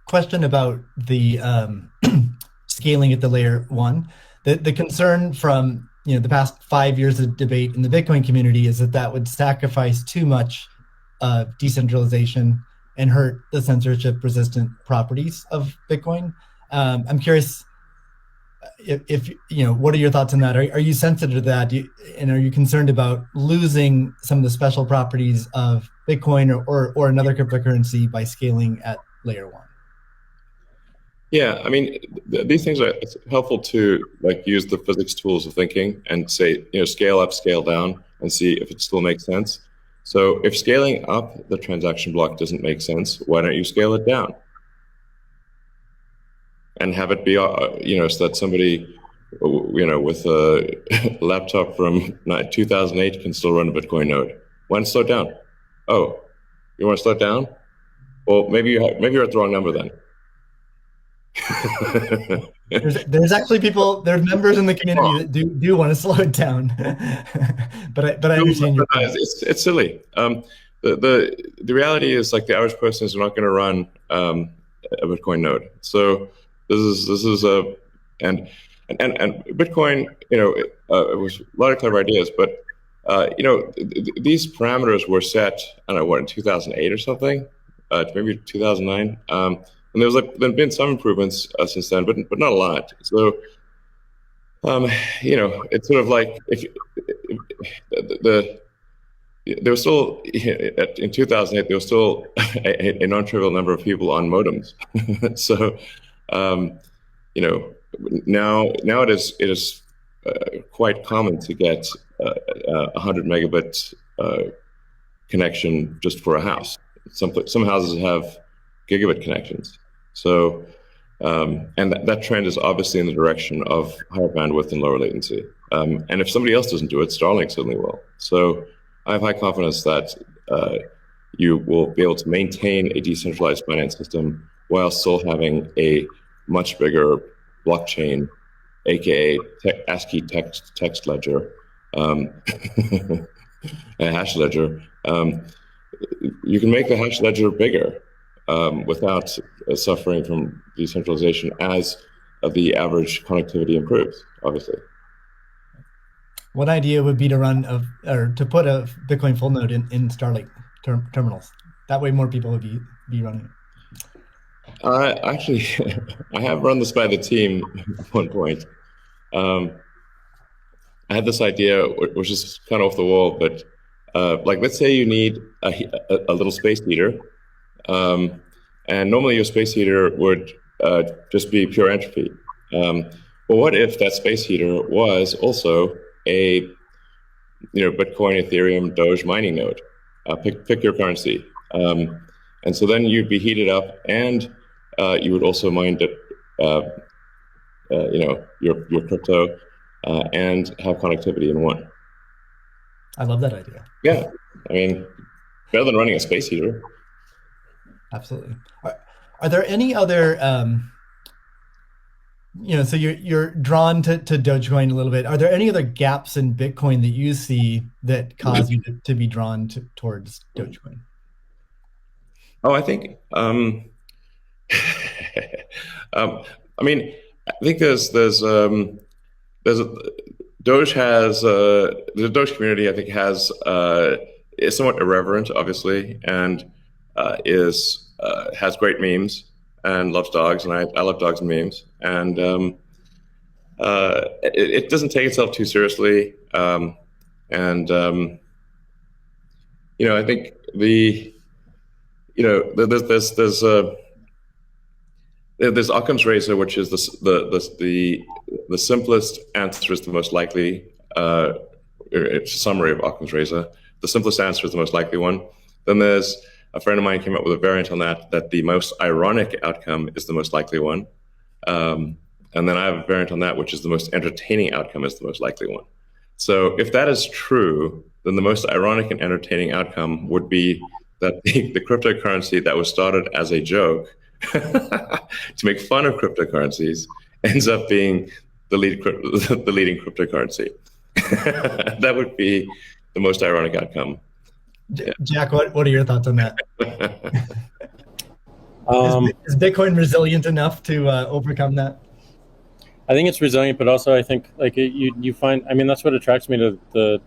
question about the scaling at the layer one. The concern from the past 5 years of debate in the Bitcoin community is that that would sacrifice too much decentralization and hurt the censorship-resistant properties of Bitcoin. I'm curious if what are your thoughts on that? Are you sensitive to that? And are you concerned about losing some of the special properties of Bitcoin or another cryptocurrency by scaling at layer one? Yeah, I mean, these things are it's helpful to use the physics tools of thinking and say, scale up, scale down, and see if it still makes sense. So if scaling up the transaction block doesn't make sense, why don't you scale it down? And have it be, so that somebody, with a laptop from 2008 can still run a Bitcoin node. Why not slow it down? Oh, you want to slow it down? Well, maybe you're at the wrong number then. there's actually there's members in the community that do want to slow it down, but I understand your point. It's silly. The reality is the average person is not going to run a Bitcoin node. So this is and Bitcoin, it was a lot of clever ideas, but these parameters were set, I don't know, in 2008 or something, maybe 2009. And there's been some improvements since then, but not a lot. So, it's sort of like there was still in 2008 there was still a non-trivial number of people on modems. So, now it is quite common to get a 100 megabit connection just for a house. Some houses have gigabit connections. So, and that trend is obviously in the direction of higher bandwidth and lower latency. And if somebody else doesn't do it, Starlink certainly will. So I have high confidence that you will be able to maintain a decentralized finance system while still having a much bigger blockchain, aka ASCII text ledger, a hash ledger. You can make the hash ledger bigger without suffering from decentralization as the average connectivity improves, obviously. One idea would be to to put a Bitcoin full node in Starlink terminals. That way more people would be running it. Actually, I have run this by the team at one point. I had this idea, which is kind of off the wall, but let's say you need a little space heater. And normally your space heater would just be pure entropy. But what if that space heater was also a Bitcoin, Ethereum, Doge mining node? Pick your currency. And so then you'd be heated up, and you would also mine your crypto and have connectivity in one. I love that idea. Yeah, I mean, better than running a space heater. Absolutely. Are there any other, so you're drawn to Dogecoin a little bit. Are there any other gaps in Bitcoin that you see that cause you to be drawn towards Dogecoin? Oh, I think, I mean, I think there's Doge has, the Doge community, I think, is somewhat irreverent, obviously, and has great memes and loves dogs, and I love dogs and memes, and it doesn't take itself too seriously, and I think there's Occam's razor, which is the simplest answer is the most likely. It's a summary of Occam's razor. The simplest answer is the most likely one. Then there's a friend of mine came up with a variant on that the most ironic outcome is the most likely one. And then I have a variant on that, which is the most entertaining outcome is the most likely one. So if that is true, then the most ironic and entertaining outcome would be that the cryptocurrency that was started as a joke to make fun of cryptocurrencies ends up being the leading cryptocurrency. That would be the most ironic outcome. Jack, what are your thoughts on that? Um, Is Bitcoin resilient enough to overcome that? I think it's resilient, but also I think like you find. I mean, that's what attracts me to the